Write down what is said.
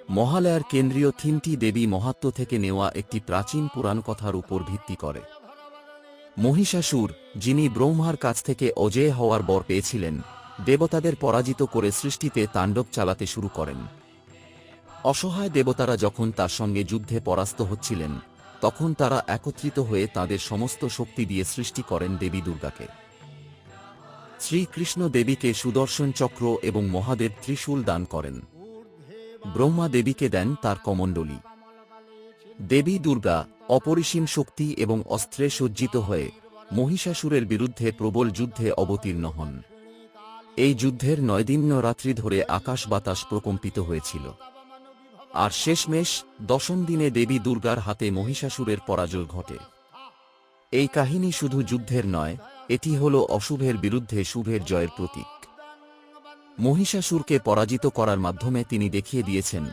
মহালয়ার কেন্দ্রীয় থিমটি দেবী মাহাত্ম্য থেকে নেওয়া একটি প্রাচীন পুরাণ কথার উপর ভিত্তি করে। মহিষাসুর, যিনি ব্রহ্মার কাছ থেকে অজেয় হওয়ার বর পেয়েছিলেন, দেবতাদের পরাজিত করে সৃষ্টিতে তাণ্ডব চালাতে শুরু করেন। অসহায় দেবতারা যখন তার সঙ্গে যুদ্ধে পরাস্ত হচ্ছিলেন, তখন তারা একত্রিত হয়ে তাদের সমস্ত শক্তি দিয়ে সৃষ্টি করেন দেবী দুর্গাকে। শ্রীকৃষ্ণ দেবীকে সুদর্শন চক্র এবং মহাদেব ত্রিশূল দান করেন। ব্রহ্মা দেবীকে দেন তার কমণ্ডলী। দেবী দুর্গা অপরিসীম শক্তি এবং অস্ত্রে সজ্জিত হয়ে মহিষাসুরের বিরুদ্ধে প্রবল যুদ্ধে অবতীর্ণ হন। এই যুদ্ধের 9 দিন রাত্রি ধরে আকাশ বাতাস প্রকম্পিত হয়েছিল। আর শেষমেশ 10ম দিনে দেবী দুর্গার হাতে মহিষাসুরের পরাজয় ঘটে। এই কাহিনী শুধু যুদ্ধের নয়, এটি হল অশুভের বিরুদ্ধে শুভের জয়ের প্রতীক। মহিষাসুরকে পরাজিত করার মাধ্যমে তিনি দেখিয়ে দিয়েছেন